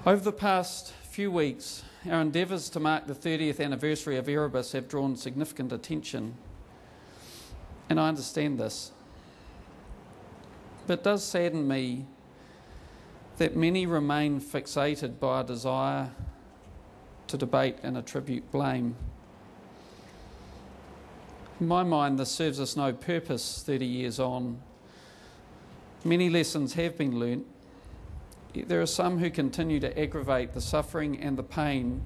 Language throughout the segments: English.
Over the past few weeks, our endeavours to mark the 30th anniversary of Erebus have drawn significant attention, and I understand this. But it does sadden me that many remain fixated by a desire to debate and attribute blame. In my mind, this serves us no purpose 30 years on. Many lessons have been learnt. There are some who continue to aggravate the suffering and the pain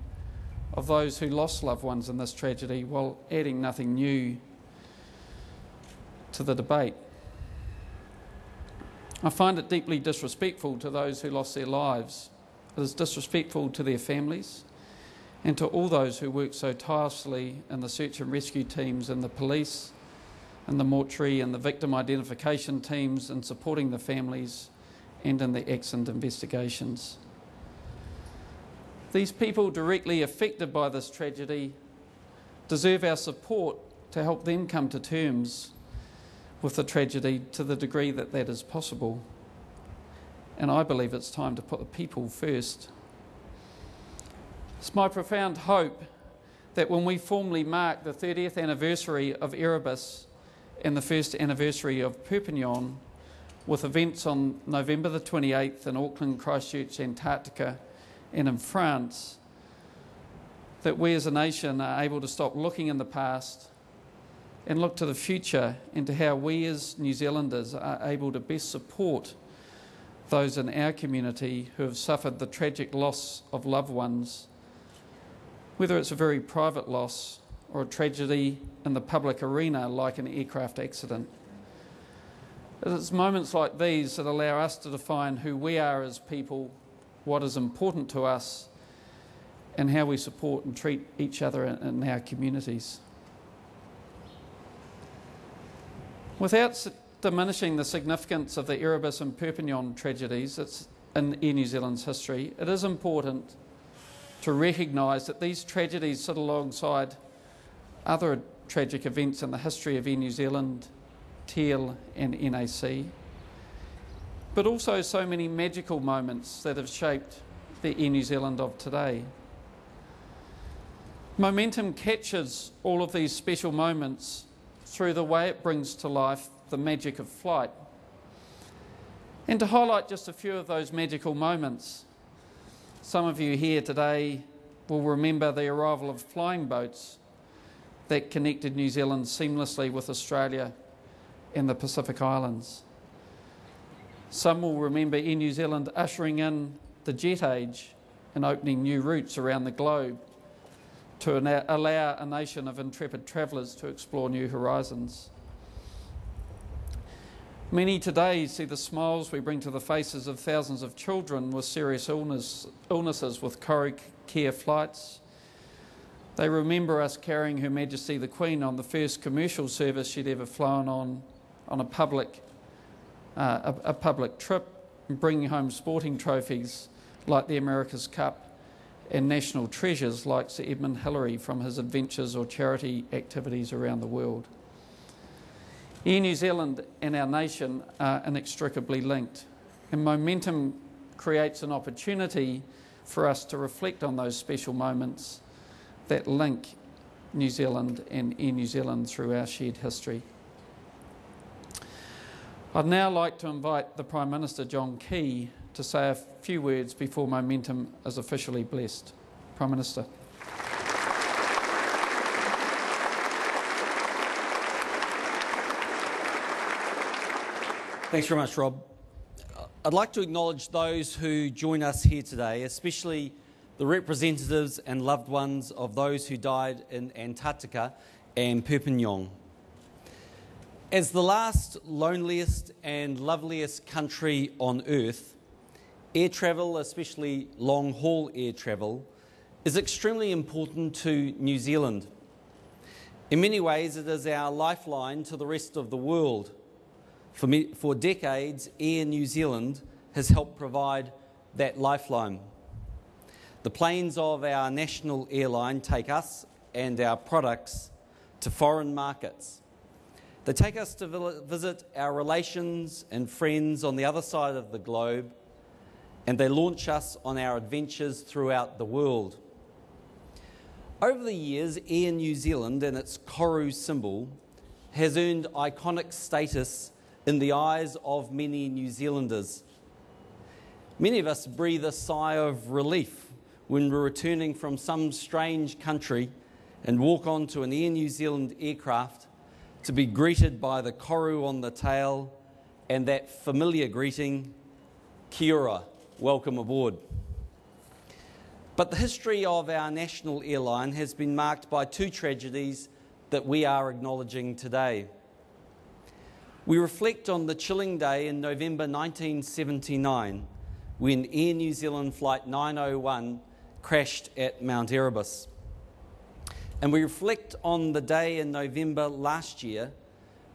of those who lost loved ones in this tragedy while adding nothing new to the debate. I find it deeply disrespectful to those who lost their lives. It is disrespectful to their families and to all those who work so tirelessly in the search and rescue teams and the police and the mortuary and the victim identification teams and supporting the families and in the accident investigations. These people directly affected by this tragedy deserve our support to help them come to terms with the tragedy to the degree that that is possible. And I believe it's time to put the people first. It's my profound hope that when we formally mark the 30th anniversary of Erebus and the first anniversary of Perpignan, with events on November the 28th in Auckland, Christchurch, Antarctica and in France, that we as a nation are able to stop looking in the past and look to the future and to how we as New Zealanders are able to best support those in our community who have suffered the tragic loss of loved ones, whether it's a very private loss or a tragedy in the public arena like an aircraft accident. It's moments like these that allow us to define who we are as people, what is important to us, and how we support and treat each other in our communities. Without diminishing the significance of the Erebus and Perpignan tragedies in Air New Zealand's history, it is important to recognise that these tragedies sit alongside other tragic events in the history of Air New Zealand, TEAL and NAC, but also so many magical moments that have shaped the Air New Zealand of today. Momentum captures all of these special moments through the way it brings to life the magic of flight. And to highlight just a few of those magical moments, some of you here today will remember the arrival of flying boats that connected New Zealand seamlessly with Australia and the Pacific Islands. Some will remember Air New Zealand ushering in the jet age and opening new routes around the globe to allow a nation of intrepid travellers to explore new horizons. Many today see the smiles we bring to the faces of thousands of children with serious illnesses with care flights. They remember us carrying Her Majesty the Queen on the first commercial service she'd ever flown on a public trip, and bringing home sporting trophies like the America's Cup and national treasures like Sir Edmund Hillary from his adventures or charity activities around the world. Air New Zealand and our nation are inextricably linked, and momentum creates an opportunity for us to reflect on those special moments that link New Zealand and Air New Zealand through our shared history. I'd now like to invite the Prime Minister, John Key, to say a few words before momentum is officially blessed. Prime Minister. Thanks very much, Rob. I'd like to acknowledge those who join us here today, especially the representatives and loved ones of those who died in Antarctica and Perpignan. As the last, loneliest and loveliest country on Earth, air travel, especially long-haul air travel, is extremely important to New Zealand. In many ways, it is our lifeline to the rest of the world. For decades, Air New Zealand has helped provide that lifeline. The planes of our national airline take us and our products to foreign markets. They take us to visit our relations and friends on the other side of the globe, and they launch us on our adventures throughout the world. Over the years, Air New Zealand and its koru symbol has earned iconic status in the eyes of many New Zealanders. Many of us breathe a sigh of relief when we're returning from some strange country and walk onto an Air New Zealand aircraft to be greeted by the koru on the tail and that familiar greeting, kia ora, welcome aboard. But the history of our national airline has been marked by two tragedies that we are acknowledging today. We reflect on the chilling day in November 1979 when Air New Zealand Flight 901 crashed at Mount Erebus. And we reflect on the day in November last year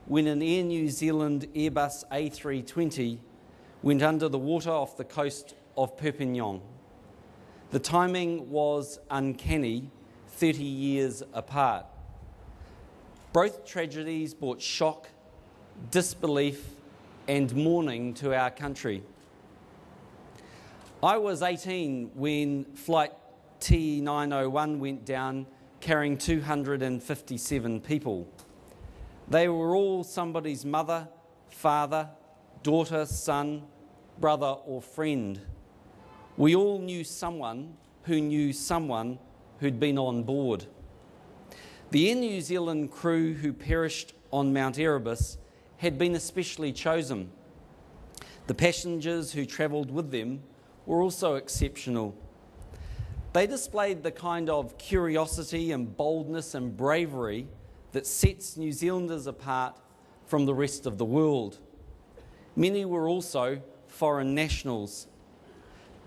when an Air New Zealand Airbus A320 went under the water off the coast of Perpignan. The timing was uncanny, 30 years apart. Both tragedies brought shock, disbelief and mourning to our country. I was 18 when Flight T901 went down carrying 257 people. They were all somebody's mother, father, daughter, son, brother or friend. We all knew someone who'd been on board. The Air New Zealand crew who perished on Mount Erebus had been especially chosen. The passengers who travelled with them were also exceptional. They displayed the kind of curiosity and boldness and bravery that sets New Zealanders apart from the rest of the world. Many were also foreign nationals.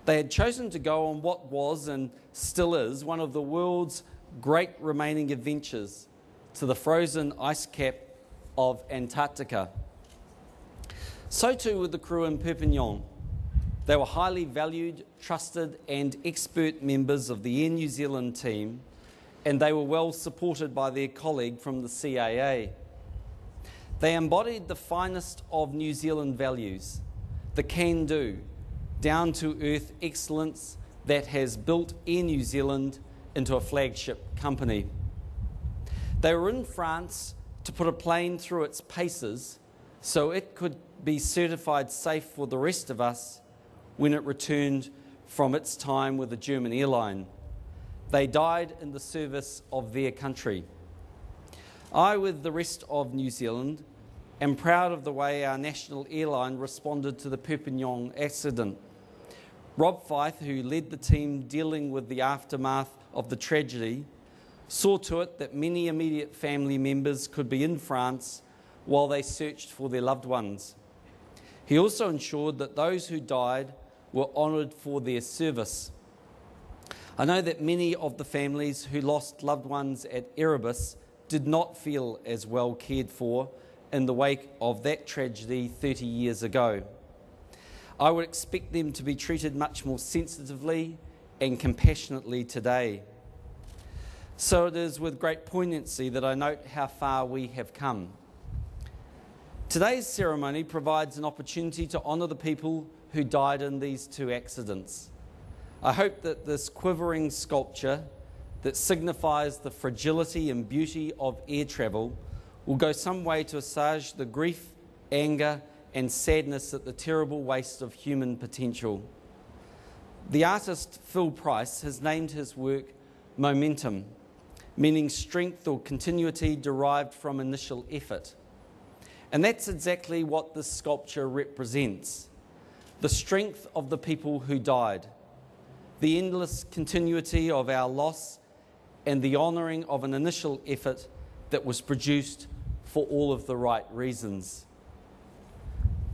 They had chosen to go on what was and still is one of the world's great remaining adventures to the frozen ice cap of Antarctica. So too with the crew in Perpignan. They were highly valued, trusted and expert members of the Air New Zealand team, and they were well supported by their colleague from the CAA. They embodied the finest of New Zealand values, the can-do, down-to-earth excellence that has built Air New Zealand into a flagship company. They were in France to put a plane through its paces so it could be certified safe for the rest of us when it returned from its time with a German airline. They died in the service of their country. I, with the rest of New Zealand, am proud of the way our national airline responded to the Perpignan accident. Rob Fyfe, who led the team dealing with the aftermath of the tragedy, saw to it that many immediate family members could be in France while they searched for their loved ones. He also ensured that those who died were honoured for their service. I know that many of the families who lost loved ones at Erebus did not feel as well cared for in the wake of that tragedy 30 years ago. I would expect them to be treated much more sensitively and compassionately today. So it is with great poignancy that I note how far we have come. Today's ceremony provides an opportunity to honour the people who died in these two accidents. I hope that this quivering sculpture that signifies the fragility and beauty of air travel will go some way to assuage the grief, anger and sadness at the terrible waste of human potential. The artist Phil Price has named his work Momentum, meaning strength or continuity derived from initial effort. And that's exactly what this sculpture represents. The strength of the people who died, the endless continuity of our loss, and the honouring of an initial effort that was produced for all of the right reasons.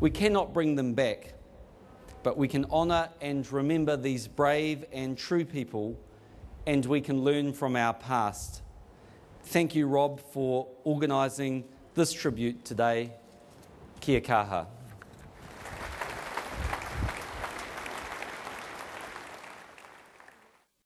We cannot bring them back, but we can honour and remember these brave and true people, and we can learn from our past. Thank you, Rob, for organising this tribute today. Kia kaha.